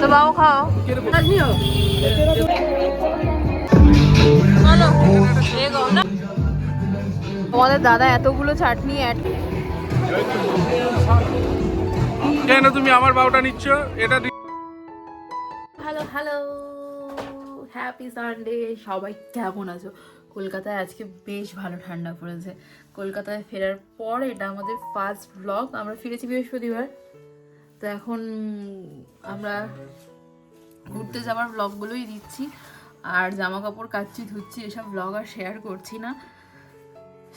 তো বাবু খাও তোমাদের দাদা এতগুলো চাটনি অ্যাড। কেন তুমি আমার বাউটা নিচ্ছ? এটা হ্যালো হ্যালো, হ্যাপি সানডে। সবাই কেমন আছো? কলকাতায় আজকে বেশ ভালো ঠান্ডা পড়েছে। কলকাতায় ফেরার পর এটা আমাদের ফার্স্ট ব্লগ। আমরা ফিরেছি বৃহস্পতিবার। তো এখন আমরা ঘুরতে যাওয়ার ব্লগগুলোই দিচ্ছি, আর জামা কাপড় কাচ্ছি ধুচ্ছি, এসব ব্লগ আর শেয়ার করছি না।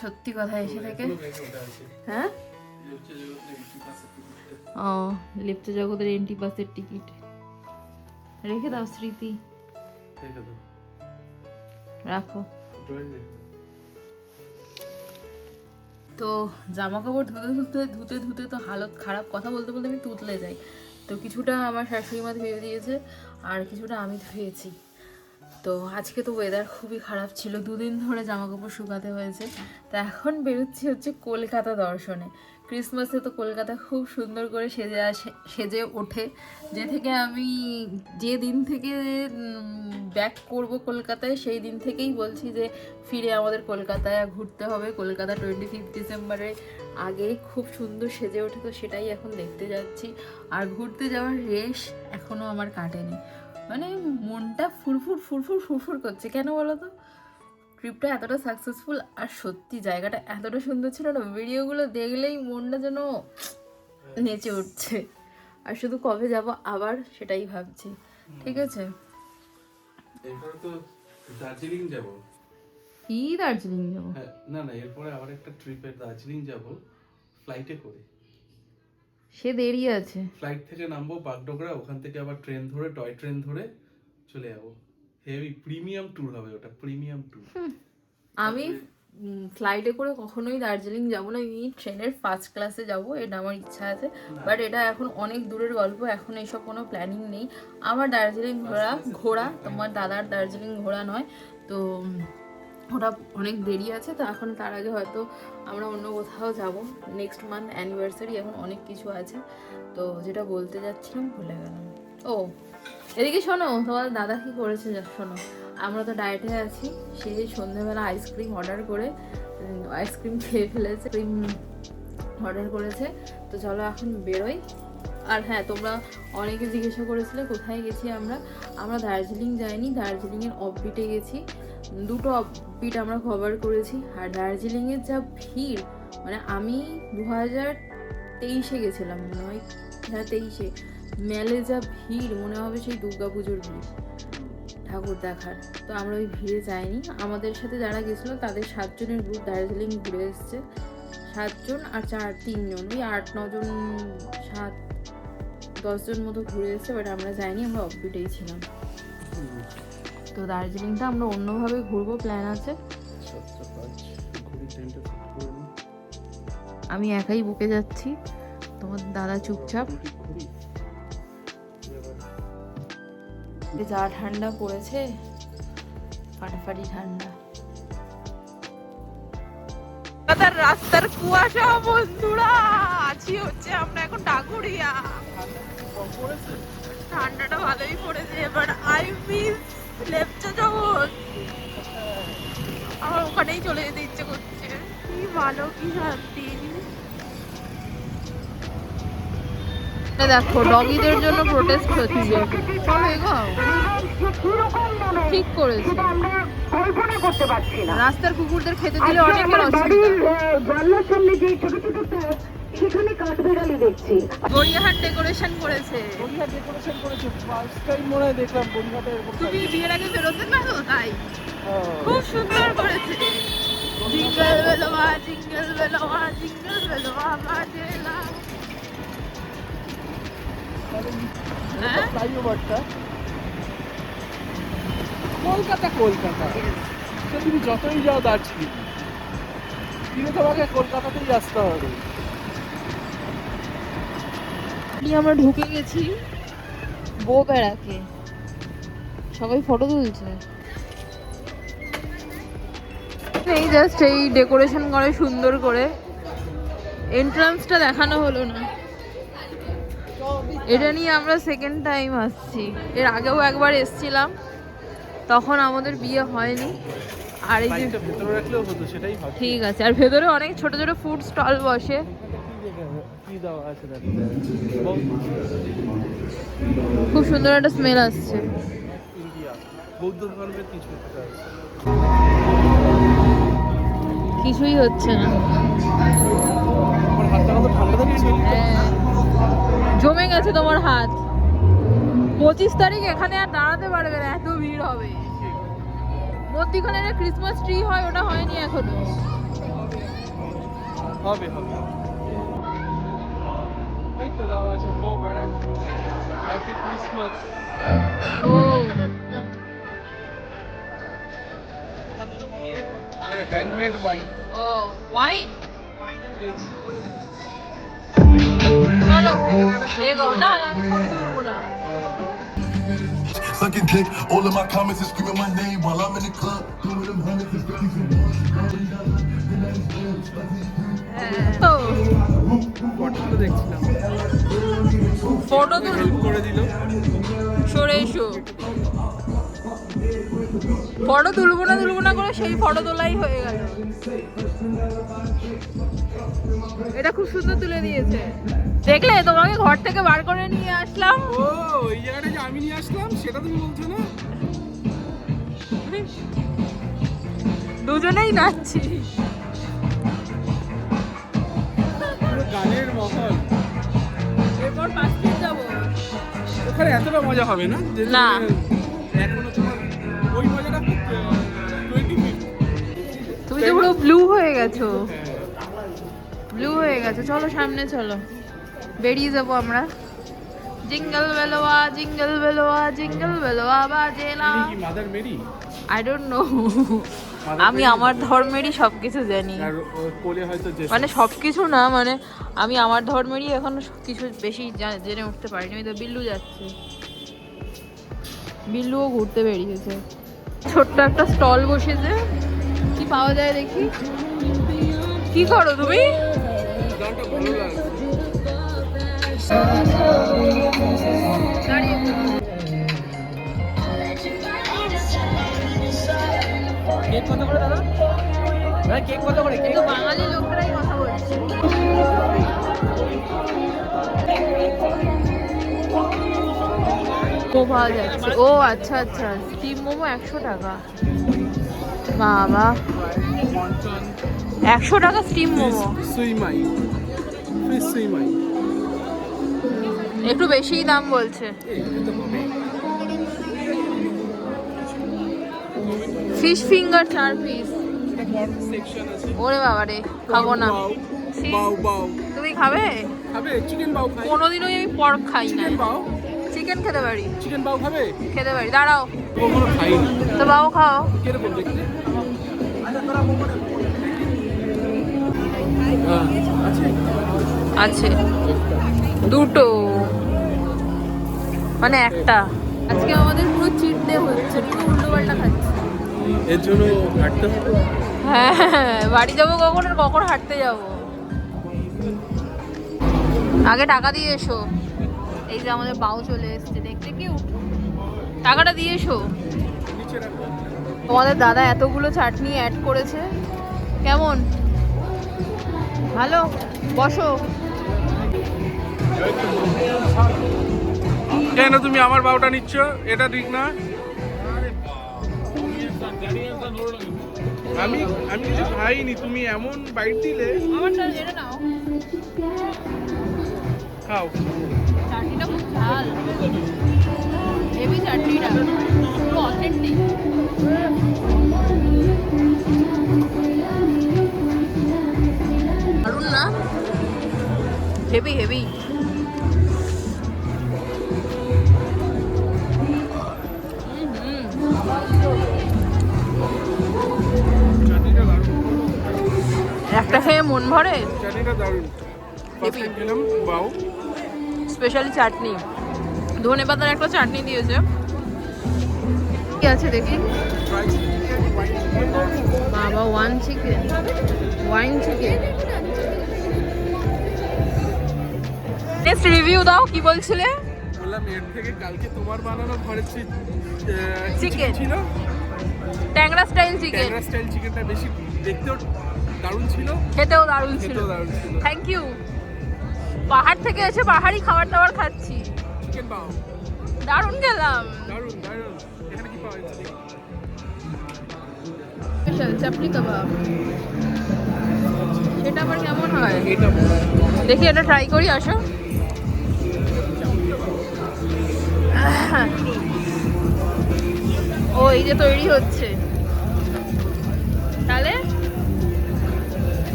সত্যি কথা এসে থেকে হ্যাঁ ও লিপ্ত জগতের এন্ট্রি পাসের টিকিট রেখে দাও স্মৃতি, রাখো। তো জামা কাপড় ধুতে ধুতে তো হালত খারাপ, কথা বলতে বলতে আমি তুতলে যাই। তো কিছুটা আমার শাশুড়ি মা ধুয়ে দিয়েছে আর কিছুটা আমি ধুয়েছি। তো আজকে তো ওয়েদার খুবই খারাপ ছিল, দুদিন ধরে জামা কাপড় শুকাতে হয়েছে। তো এখন বেরোচ্ছি হচ্ছে কলকাতা দর্শনে। ক্রিসমাসে তো কলকাতা খুব সুন্দর করে সেজে ওঠে। যে দিন থেকে ব্যাক করব কলকাতায়, সেই দিন থেকেই বলছি যে ফিরে আমাদের কলকাতায় ঘুরতে হবে। কলকাতা 25 ডিসেম্বরের আগে খুব সুন্দর সেজে ওঠে, তো সেটাই এখন দেখতে যাচ্ছি। আর ঘুরতে যাওয়ার রেশ এখনও আমার কাটেনি, মানে মনটা ফুরফুর ফুরফুর ফুরফুর করছে। কেন বলো তো? ট্রিপটা এতটা সাকসেসফুল আর সত্যি জায়গাটা এতটা সুন্দর ছিল না, ভিডিওগুলো দেখলেই মনটা যেন নেচে উঠছে। আর শুধু কবে যাব আবার সেটাই ভাবছি। ঠিক আছে, এরপরে তো দার্জিলিং যাব। কি দার্জিলিং যাবো? না না, এরপরে আবার একটা ট্রিপে দার্জিলিং যাব ফ্লাইটে করে। সে দেরি আছে। ফ্লাইট থেকে নামবো বাগডোগরা, ওখান থেকে আবার ট্রেন ধরে, টয় ট্রেন ধরে চলে যাবো। হেভি প্রিমিয়াম ট্যুর হবে ওটা, প্রিমিয়াম ট্যুর। আমি ফ্লাইটে করে কখনোই দার্জিলিং যাব না, আমি ট্রেনের ফার্স্ট ক্লাসে যাব, এটা আমার ইচ্ছা আছে। বাট এটা এখন অনেক দূরের গল্প, এখন এইসব কোনো প্ল্যানিং নেই আমার। দার্জিলিং ঘোরা তোমার দাদার দার্জিলিং ঘোরা নয়, তো ওটা অনেক দেরি আছে। তো এখন তার আগে হয়তো আমরা অন্য কোথাও যাব। নেক্সট মান্থ অ্যানিভার্সারি, এখন অনেক কিছু আছে। তো যেটা বলতে যাচ্ছিলাম ভুলে গেলাম। ও এদিকে শোনো, তোমার দাদা কি করেছে শোনো। আমরা তো ডায়েটে আছি, সে সন্ধ্যেবেলা আইসক্রিম অর্ডার করে আইসক্রিম খেয়ে ফেলেছে, ক্রিম অর্ডার করেছে। তো চলো এখন বেরোই। আর হ্যাঁ, তোমরা অনেকে জিজ্ঞাসা করেছিলে কোথায় গেছি আমরা দার্জিলিং যাইনি, দার্জিলিংয়ের অফবিটে গেছি। দুটো অফবিট আমরা কভার করেছি। আর দার্জিলিংয়ের যা ভিড়, মানে আমি 2023-এ গেছিলাম মনে হয়, 2023-এ মেলে যা ভিড়, মনে হবে সেই দুর্গাপুজোর ভিড় ঠাকুর দেখার। তো আমরা ওই ভিড়ে যাইনি। আমাদের সাথে যারা গেছিলো তাদের 7 জনের গ্রুপ দার্জিলিং ঘুরে এসছে। 7 জন আর 3 জন, ওই 8-9 জন, 7-10 জন মতো ঘুরে এসছে। বাট আমরা যাইনি, আমরা অফবিটেই ছিলাম। তো দার্জিলিংটা আমরা অন্যভাবে ঘুরবো, প্ল্যান আছে। আমি একাই বুকে যাচ্ছি, তোমার দাদা চুপচাপ। যা ঠান্ডা পড়েছে, ফাটাফাটি ঠান্ডা। রাস্তার কুয়াশা বন্ধুরা, আছি হচ্ছে আমরা এখন ডাকুরিয়া। ঠান্ডাটা ভালোই পড়েছে, এবার আই মিস লেপচা জগৎ। আমার ওখানেই চলে যেতে ইচ্ছে করছে। কি ভালো, কি শান্তি। দেখো ডগিদের জন্য প্রোটেস্ট হচ্ছে। ঠিক করেছে, রাস্তার কুকুরদের খেতে দিলে অনেকের অসুবিধা। গড়িয়াহাট ডেকোরেশন করেছে। তুমি বিয়ের আগে বেরোতে না তো, তাই খুব সুন্দর করেছে। জিঙ্গল বেলওয়া জিঙ্গল বেলওয়া জিঙ্গল বেলওয়া বাজেলা। কলকাতা কলকাতা, তুমি যতই যাও দার্জিলিং, ফিরে তোমাকে কলকাতাতেই আসতে হবে। আমরা ঢুকে গেছি বউ বেড়াকে, সবাই ফটো তুলছে। এই জাস্ট এই ডেকোরেশন করে সুন্দর করে, এন্ট্রান্সটা দেখানো হলো না। এটা নিয়ে আমরা সেকেন্ড টাইম আসছি, এর আগেও একবার এসছিলাম, তখন আমাদের বিয়ে হয়নি। আর এই যে বাইকটা ভেতরে রাখলেও হতো, সেটাই ভাবছি। ঠিক আছে, আর ভেতরে অনেক ছোট ছোট ফুড স্টল বসে। কি দেওয়া আছে খুব সুন্দর একটা স্মেল আসছে। ইন্ডিয়া বৌদ্ধ ধর্মের কিছু একটা আছে। কিছুই হচ্ছে না। আমার হাতটা কত ঠান্ডা থাকছে। হ্যাঁ, জমে গেছে তোমার হাত। 25 তারিখ এখানে আর দাঁড়াতে পারবে না, এত ভিড় হবে। মধ্যিখানে যে ক্রিসমাস ট্রি হয় ওটা হয়নি এখনো। হবে হবে। এই তো দেওয়া আছে হ্যাপি ক্রিসমাস। ও হ্যান্ডমেড ওয়াইন। ও ওয়াইন। চলো এগো, না না না। Sucking dick, all of my comments is screaming my name while I'm in the club, doing them hundreds and fifties and তো ফটোগুলো দেখছিলাম, ফটো তো হেল্প করে দিল। সরে এসো। ফটো তুলবো না করে সেই ফটো তোলাই হয়ে গেল। এটা খুব সুন্দর তুলে দিয়েছে, দেখলে? তোমাকে ঘর থেকে বার করে নিয়ে আসলাম। ও ওই জায়গাটা যে আমি নিয়ে আসলাম সেটা তুমি বলছো না? দুজনেই নাচছি। পুরো গানের মহল। এরপর 5 মিনিট যাবো। ওখানে এতটা মজা হবে না যে না। এখনো তোমার ওই মজাটা 20 মিনিট। তুমি তো পুরো ব্লু হয়ে গেছো, ব্লু হয়ে গেছো। চলো সামনে চলো, বেরিয়ে যাবো আমরা। জিঙ্গল বেলোয়া জিঙ্গল বেলোয়া জিঙ্গল বেলোয়া বাজে না। তুমি কি Mother Mary? I don't know. আমি আমার ধর্মেরই সবকিছু জানি, আর ওর কোলে হয়তো যে মানে সবকিছু না, মানে আমি আমার ধর্মেরই এখনো কিছু বেশি জেনে উঠতে পারিনি। ওই তো বিল্লু যাচ্ছে, বিল্লুও ঘুরতে বেরিয়েছে। ছোট্ট একটা স্টল বসেছে, কি পাওয়া যায় দেখি। কি করো তুমি? গানটা ভালো লাগছে। দাঁড়িয়ে কেক কত করে দাদা? ভাই কেক কত করে? কিন্তু বাঙালি লোকরাই কথা বলছে। ও পাওয়া যাচ্ছে। ও আচ্ছা আচ্ছা, স্টিম মোমো 100 টাকা। বাবা, 100 টাকা স্টিম মোমো। সুইমাই, ফিশ সুইমাই। একটু বেশিই দাম বলছে। Fish finger 4 piece. সেকশন আছে। ওরে বাবা রে, খাবো না। ছি। বাউ বাউ। তুমি খাবে? খাবে চিকেন বাউ খাই। কোনোদিনই আমি পর্ক খাই না। চিকেন বাউ? চিকেন খেতে পারি, চিকেন বাউ খাবে? খেতে পারি। দাঁড়াও, কখনো খাই না। তো বাবু খাও। কিরকম দেখতে? আছে দুটো, মানে একটা। আজকে আমাদের পুরো চিট ডে হচ্ছে, পুরো উল্টো পাল্টা খাচ্ছি। এর জন্য হাঁটতে হবে। হ্যাঁ, বাড়ি যাবো কখন আর কখন হাঁটতে যাবো। আগে টাকা দিয়ে এসো। এই যে আমাদের বাউ চলে এসছে, দেখতে কেউ টাকাটা দিয়ে এসো। নিচে রাখো। তোমাদের দাদা এতগুলো চাটনি অ্যাড করেছে, কেমন? ভালো? বসো। কেন তুমি আমার বাউটা নিচ্ছ? এটা ঠিক না। আমি আমি কিছু খাইনি, তুমি এমন বাইট দিলে। আমারটা এটা নাও। খাও। চাটনিটা খুব ঝাল, হেভি চাটনিটা, পুরো অথেন্টিক। দারুণ না? Heavy heavy. চাটনিটা দারুণ। একটা খেয়ে মন ভরে। চাটনিটা দারুণ। হেভি। খেলাম বাউ। স্পেশালি চাটনি, ধনে পাতার একটা চাটনি দিয়েছে। কি আছে দেখি। বাবা, one chicken, wine chicken. Review দাও, কি বলছিলে? বললাম এর থেকে কালকে তোমার বানানো ঘরের চিকেন ছিল, ট্যাংরা স্টাইল চিকেন, ট্যাংরা স্টাইল চিকেনটা বেশি দেখতেও দারুণ ছিল, খেতেও দারুণ ছিল। খেতেও দারুণ ছিল। Thank you. পাহাড় থেকে এসে পাহাড়ি খাবার দাবার খাচ্ছি, চিকেন পাও দারুণ খেলাম। দারুণ দারুণ। এখানে কি পাওয়া যাচ্ছে? স্পেশাল চাপড়ি কাবাব, সেটা আবার কেমন হয় এটা দেখি, এটা ট্রাই করি, আসো। ও এই যে তৈরি হচ্ছে, তাহলে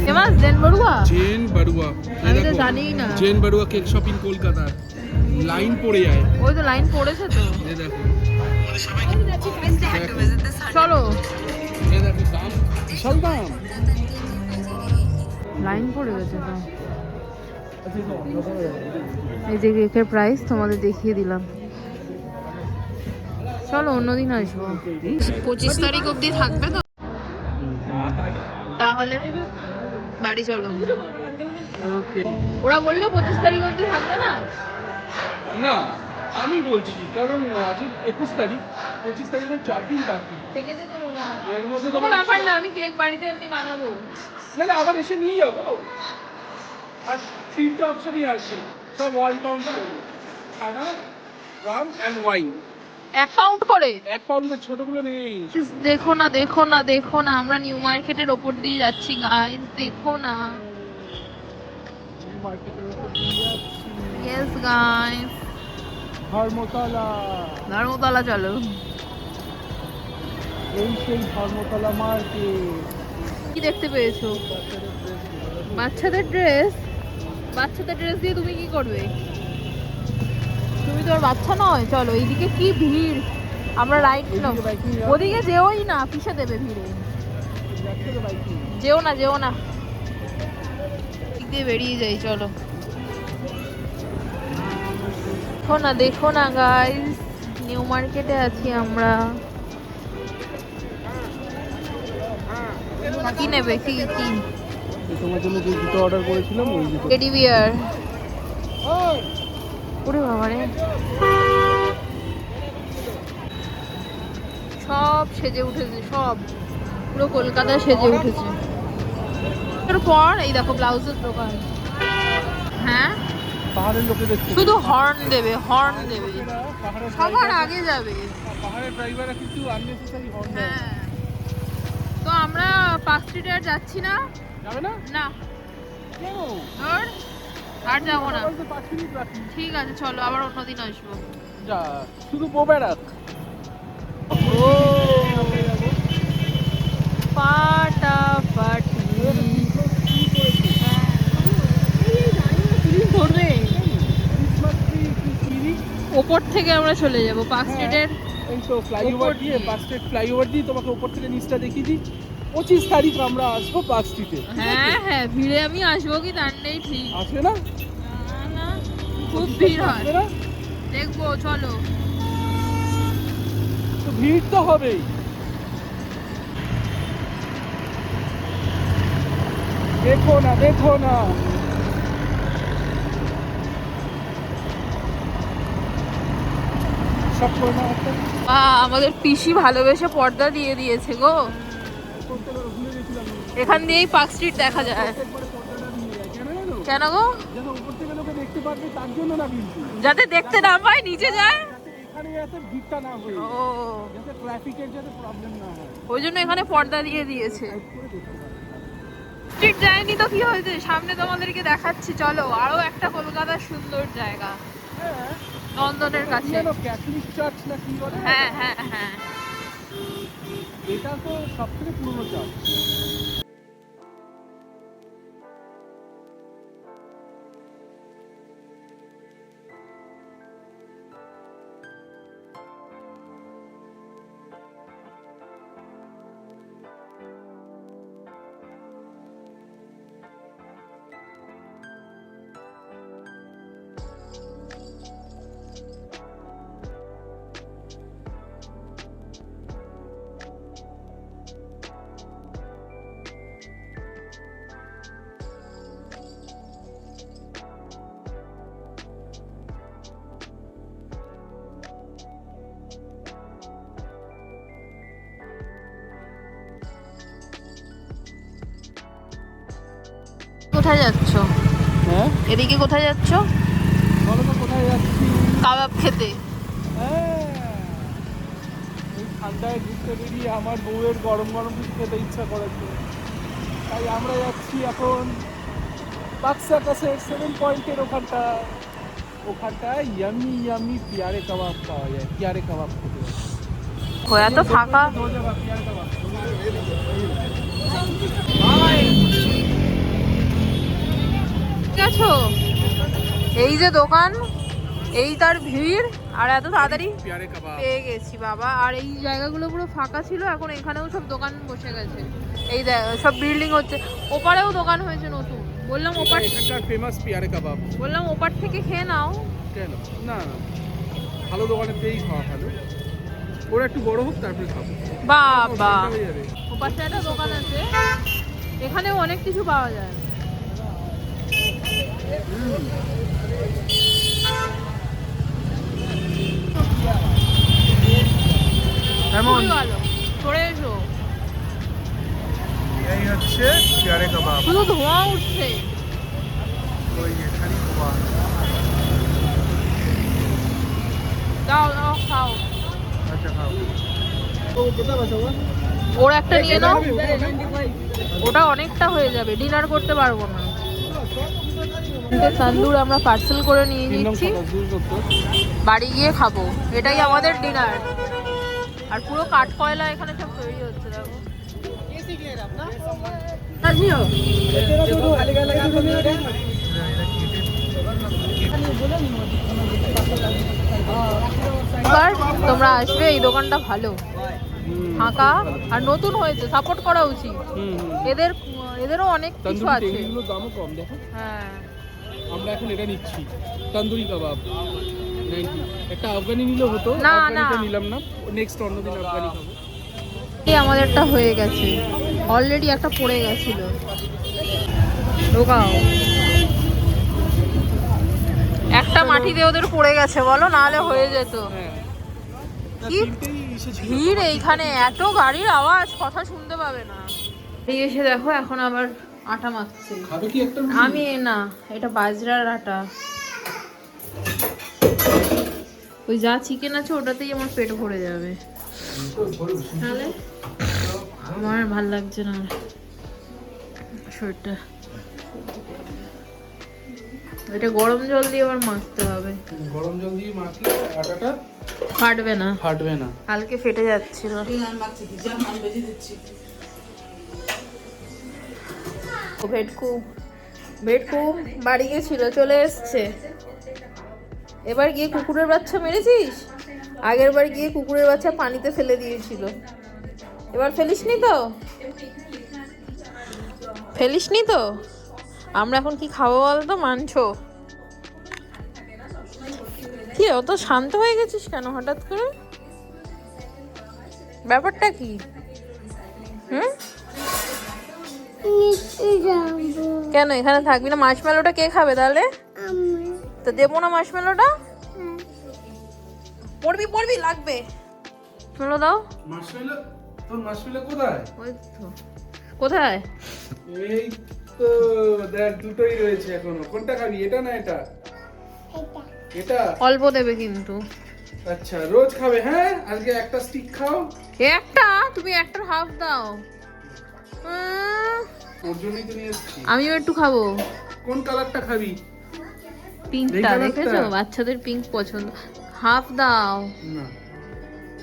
ফেমাস জেন বড়ুয়া। জেন বাড়ুয়া, আমি তো জানিই না। জেন Barua cake shop in Kolkata, line পড়ে যায়। ওই তো লাইন পড়েছে তো, এই দেখো, চলো। এই দেখো দাম, বিশাল দাম। লাইন পড়ে গেছে তো। এই যে কেকের প্রাইস তোমাদের দেখিয়ে দিলাম। চলো অন্যদিন আসবো। 25 তারিখ অবধি থাকবে তো, তাহলে বাড়ি চলো। ওরা বললো 25 তারিখ অবধি থাকবে না। না আমি বলছি কারণ আজ 21 তারিখ, 25 তারিখে 4 দিন বাকি। থেকে যেতে মনে হয়। এর মধ্যে কোনো ব্যাপার না, আমি কেক বাড়িতে এমনি বানাবো। না আবার এসে নিয়ে যাবো। আর 3টা অপশনই আছে, সব ওয়াল কাউন্টার, খানা, রাম অ্যান্ড ওয়াইন। অ্যাকাউন্ট করে এক পাউন্ডের ছোটগুলো নেই। দেখো না, দেখো না, দেখো না, আমরা নিউ মার্কেটের ওপর দিয়ে যাচ্ছি গাইস, দেখো না। ইয়েস গাইস, ধর্মতলা, ধর্মতলা চলো। এই সেই ধর্মতলা মার্কেট। কি দেখতে পেয়েছো? বাচ্চাদের ড্রেস। বাচ্চাদের ড্রেস দিয়ে তুমি কি করবে? তুমি তো আর বাচ্চা নয়। চলো, এইদিকে কি ভিড়, আমরা রাইট নাও। ওদিকে যেওই না, পিছে দেবে ভিড়ে। যেও না, যেও না, দিক দিয়ে বেরিয়ে যাই। চলো, দেখো না, দেখো না গাইস, নিউ মার্কেটে আছি আমরা। কি নেবে? কি কি? তোমার জন্য যে জুতো অর্ডার করেছিলাম ওই জুতো। Teddy bear. ওরে বাবা রে, সব সেজে উঠেছে, সব পুরো কলকাতা সেজে উঠেছে। এরপর এই দেখো ব্লাউজের দোকান। হ্যাঁ, পাহাড়ের লোকেদের শুধু হর্ন দেবে, হর্ন দেবে, সবার আগে যাবে। পাহাড়ের ড্রাইভাররা কিন্তু আননেসেসারি হর্ন দেয়। হ্যাঁ, তো আমরা পার্ক স্ট্রিটে আর যাচ্ছি না। যাবে না? না, কেন? আর যাবো না। আমার তো 5 মিনিট বাকি। ঠিক আছে, চলো আবার অন্যদিন আসবো। যা, শুধু বোবেরাক। ও ফাটাফাটি ধরবে। ওপর থেকে আমরা চলে যাব পার্ক স্ট্রিটের। এই তো ফ্লাইওভার দিয়ে, পার্ক স্ট্রিট ফ্লাইওভার দিয়ে তোমাকে উপর থেকে নিচটা দেখিয়ে দিই। 25 তারিখ আমরা আসবো পার্ক স্ট্রিটে। হ্যাঁ হ্যাঁ, ভিড়ে আমি আসবো কি তার নেই ঠিক। আসবে না? না, খুব ভিড় হয়, আসবে না? দেখবো। চলো, তো ভিড় তো হবেই। দেখো না, দেখো না, সব করে না একটা আমাদের পিসি ভালোবেসে পর্দা দিয়ে দিয়েছে গো। ভুলে গেছিলাম। এখান দিয়েই পার্ক স্ট্রিট দেখা যায়। একবারে পর্দাটা নিয়ে যায়। কেন জানো? কেন গো? যেন উপর থেকে লোকে দেখতে পারবে তার জন্য না, কিন্তু যাতে দেখতে না পায়, নিচে যায়। যাতে এখানে যাতে ভিড়টা না হয়, ও, যাতে ট্রাফিকের যাতে প্রবলেম না হয়। ওই জন্য এখানে পর্দা দিয়ে দিয়েছে। সাইড করে দেখতে পারবে। স্ট্রিট যায়নি তো কি হয়েছে, সামনে তোমাদেরকে দেখাচ্ছি। চলো, আরো একটা কলকাতার সুন্দর জায়গা, হ্যাঁ, নন্দনের কাছে। ক্যাথলিক চার্চ না কি বলে? হ্যাঁ হ্যাঁ হ্যাঁ, এটা তো সবথেকে পুরনো চার্চ। কোথায় যাচ্ছ? হ্যাঁ এদিকে কোথায় যাচ্ছ? বলো তো কোথায় যাচ্ছি? কাবাব খেতে। হ্যাঁ এই ঠান্ডায় ঘুরতে বেরিয়ে আমার বউয়ের গরম গরম কিছু খেতে ইচ্ছা করেছে, তাই আমরা যাচ্ছি এখন বাক্সা কাছে 7 পয়েন্টের ওখানটায় ইয়ামি ইয়ামি পিয়ারে কাবাব পাওয়া যায়। পিয়ারে কাবাব খেতে এত ফাঁকা। পিয়ারে কাবাব ঠিক আছো? এই যে দোকান, এই তার ভিড়, আর এত তাড়াতাড়ি পিয়ারে কাবাব পেয়ে গেছি বাবা। আর এই জায়গাগুলো পুরো ফাঁকা ছিল, এখন এখানেও সব দোকান বসে গেছে। এই সব বিল্ডিং হচ্ছে, ওপারেও দোকান হয়েছে নতুন। বললাম ওপার, এখানকার ফেমাস পিয়ারে কাবাব। বললাম ওপার থেকে খেয়ে নাও। কেন না না, ভালো দোকানেতেই খাওয়া ভালো, ওরা একটু বড় হোক তারপরে খাবো। বাবা হয়ে যাবে। ওপাশে একটা দোকান আছে, এখানেও অনেক কিছু পাওয়া যায়। এমন খুবই ভালো, সরে এসো। এই হচ্ছে পিয়ারে কাবাব। শুধু ধোঁয়া উঠছে। ওই এখানেই ধোয়া। দাও দাও খাও। আচ্ছা খাও। ওর একটা নিয়ে নাও, ওটা অনেকটা হয়ে যাবে, ডিনার করতে পারবো না। তান্দুর আমরা পার্সেল করে নিয়ে নিচ্ছি, বাড়ি গিয়ে খাবো। এটাই আমাদের ডিনার। আর পুরো কাঠ কয়লা এখানে সব তৈরি হচ্ছে, দেখো। এবার তোমরা আসবে, এই দোকানটা ভালো, ফাঁকা আর নতুন হয়েছে, সাপোর্ট করা উচিত। এদেরও অনেক কিছু আছে। এগুলোর দামও কম দেখো। হ্যাঁ, আমরা এখন এটা নিচ্ছি তন্দুরি কাবাব 90। একটা আফগানি নিলে হতো, না, আফগানিটা না। নিলাম না, নেক্সট অন্যদিন আফগানি খাবো। এই আমাদেরটা হয়ে গেছে অলরেডি, একটা পড়ে গেছিল। ঢোকাও। একটা মাটিতে ওদের পড়ে গেছে, বলো, নাহলে হয়ে যেত। হ্যাঁ কি ভিড় এইখানে, এত গাড়ির আওয়াজ, কথা শুনতে পাবে না। এই এসে দেখো এখন আবার আটা মাখছে। খাবে কি একটা? আমি না, এটা বাজরার আটা। ওই যা চিকেন আছে ওটাতেই আমার পেট ভরে যাবে, তাহলে আমার ভাল লাগছে না শরীরটা। এটা গরম জল দিয়ে আবার মাখতে হবে। গরম জল দিয়ে মাখলে আটাটা ফাটবে না, ফাটবে না। কালকে ফেটে যাচ্ছিল। ভেটকু বাড়ি গেছিল, চলে এসছে। এবার গিয়ে কুকুরের বাচ্চা মেরেছিস? আগের বার গিয়ে কুকুরের বাচ্চা পানিতে ফেলে দিয়েছিল, এবার ফেলিসনি তো? ফেলিসনি তো? আমরা এখন কি খাবো বলতো? মাংস। কি অত শান্ত হয়ে গেছিস কেন হঠাৎ করে? ব্যাপারটা কি? কেন এখানে থাকবি না? মার্শমেলোটা কে খাবে তাহলে? তো দেবো না মার্শমেলোটা? পড়বি পড়বি, লাগবে। চলো দাও। মার্শমেলো? তোর মার্শমেলো কোথায়? ওই তো। কোথায়? এই তো দেখ, দুটোই রয়েছে এখনো। কোনটা খাবি, এটা না এটা? এটা অল্প দেবে কিন্তু। আচ্ছা, রোজ খাবে? হ্যাঁ, আজকে একটা স্টিক খাও। একটা? তুমি একটার হাফ দাও। ওর জন্যই তো নিয়ে এসেছি। আমিও একটু খাবো। কোন কালারটা খাবি? পিঙ্কটা, এই কালারটা? দেখেছো? বাচ্চাদের পিঙ্ক পছন্দ। হাফ দাও। না,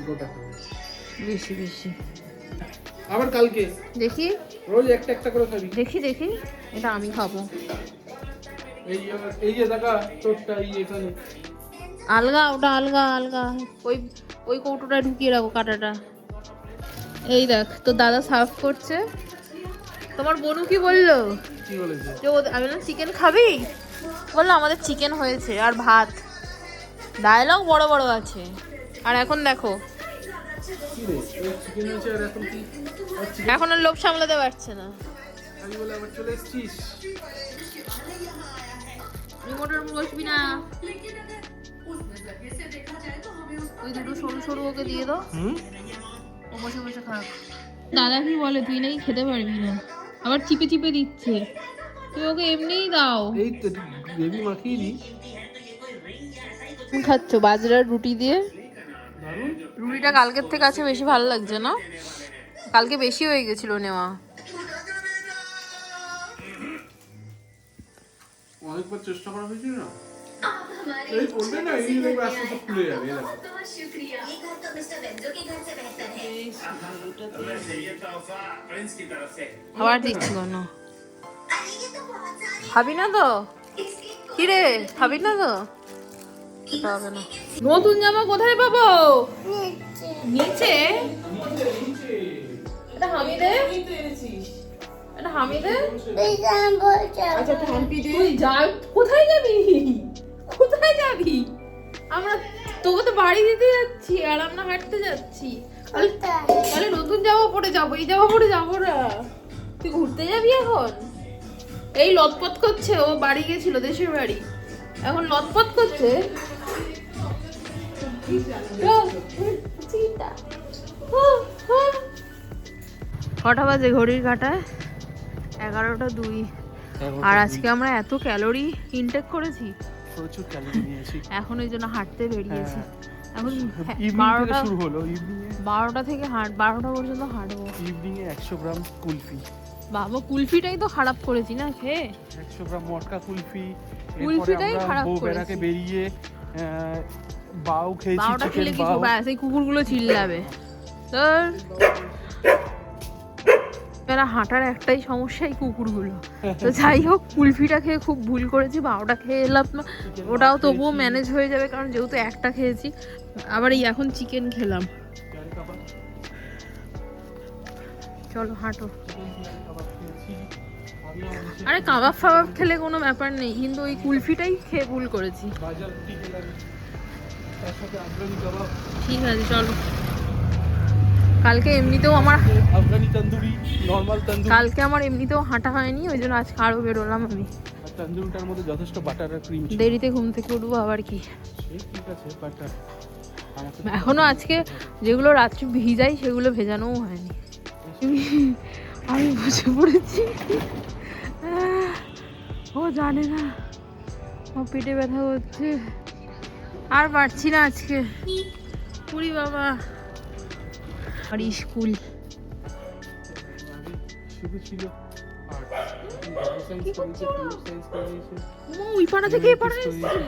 গোটা খাবো। বেশি বেশি। আবার কালকে দেখি রোজ একটা একটা করে খাবি। দেখি দেখি, এটা আমি খাবো। এই যে দেখা তোরটা এই এখানে। আলগা, ওটা আলগা আলগা। ওই ওই কৌটোটা ঢুকিয়ে রাখো কাঁটাটা। এই দেখ, তো দাদা সার্ভ করছে। তোমার বনু কি বললো? কি বলেছে? যে আমি বললাম চিকেন খাবি, বললো আমাদের চিকেন হয়েছে আর ভাত। ডায়লগ বড় বড় আছে। আর এখন দেখো, কি রে, চিকেন হয়েছে আর এখন কি? এখন আর লোভ সামলাতে পারছে না। আমি বলে আবার চলে এসেছিস। রিমোটের উপর বসবি না। ওই দুটো সরু সরু ওকে দিয়ে দাও, ও বসে বসে খাক। দাদা কি বলে, তুই নাকি খেতে পারবি না, আবার চিপে চিপে দিচ্ছে। তুই ওকে এমনিই দাও। এই তো গ্রেভি মাখিয়ে দিই। খাচ্ছ বাজরার রুটি দিয়ে? দারুণ। রুটিটা কালকের থেকে আছে বেশি ভালো লাগছে না? কালকে বেশি হয়ে গেছিল নেওয়া। অনেকবার চেষ্টা করা হয়েছিল না, এই করবে না, এই দেখবে আস্তে আস্তে ফুলে যাবে। এই দেখো আবার দিচ্ছি কেন? খাবি না তো? কি রে, খাবি না তো? খেতে হবে না। নতুন জামা কোথায় পাবো? নিচে। এটা হামিদে, এটা হামিদে। আচ্ছা তুই যা, কোথায় যাবি? কোথায় যাবি? আমরা তোকে তো বাড়ি দিতে যাচ্ছি আর আমরা হাঁটতে যাচ্ছি। তাহলে নতুন জামা পরে যাবো, এই জামা পরে যাবো না। তুই ঘুরতে যাবি এখন? এই লটপট করছে, ও বাড়ি গেছিল দেশের বাড়ি, এখন লটপট করছে। কটা বাজে ঘড়ির কাঁটায়? 11:02। আর আজকে আমরা এত ক্যালোরি ইনটেক করেছি, প্রচুর ক্যালোরি নিয়েছি। এখন ওই জন্য হাঁটতে বেরিয়েছি। এখন ইভিনিং থেকে শুরু হলো, ইভিনিং 12টা থেকে 12টা পর্যন্ত হাঁটবো। ইভিনিং এ 100 গ্রাম কুলফি। বাবা কুলফিটাই তো খারাপ করেছি না খেয়ে। 100 গ্রাম মটকা কুলফি। কুলফিটাই খারাপ বউ করেছি। বেড়াকে বেরিয়ে বাউ খেয়েছি, 12টা খেলে চিকেন কি বাউ। ব্যাস এই কুকুরগুলো চিল্লাবে। তোর এরা হাঁটার একটাই সমস্যা, এই কুকুরগুলো। তো যাই হোক, কুলফিটা খেয়ে খুব ভুল করেছি, 12টা খেয়ে এলাম না। ওটাও তবুও ম্যানেজ হয়ে যাবে, কারণ যেহেতু একটা খেয়েছি। আবার এই এখন চিকেন খেলাম। চলো হাঁটো। আরে কাবাব ফাবাব খেলে কোনো ব্যাপার নেই, কিন্তু ওই কুলফিটাই খেয়ে ভুল করেছি। বাজার রুটি খেলাম, তার সাথে আফগানি কাবাব, ঠিক আছে চলো। কালকে এমনিতেও আমার আফগানি তন্দুরি, নরমাল তন্দুরি। কালকে আমার এমনিতেও হাঁটা হয়নি, ওই জন্য আজকে আরো বেরোলাম আমি। আর তন্দুরিটার মধ্যে যথেষ্ট বাটার আর ক্রিম ছিল। দেরিতে ঘুম থেকে উঠবো আবার কি। সেই ঠিক আছে, বাটার আমাকে এখনো আজকে যেগুলো রাত্রি ভিজাই সেগুলো ভেজানোও হয়নি। আমি বসে পড়েছি। ও জানে না ও পেটে ব্যথা হচ্ছে, আর পারছি না আজকে। পুরি বাবা। আর স্কুল শুধু ছিল আর সায়েন্স করেছে, সায়েন্স করেছে। ওই পাড়া থেকে এ পাড়া এসেছি।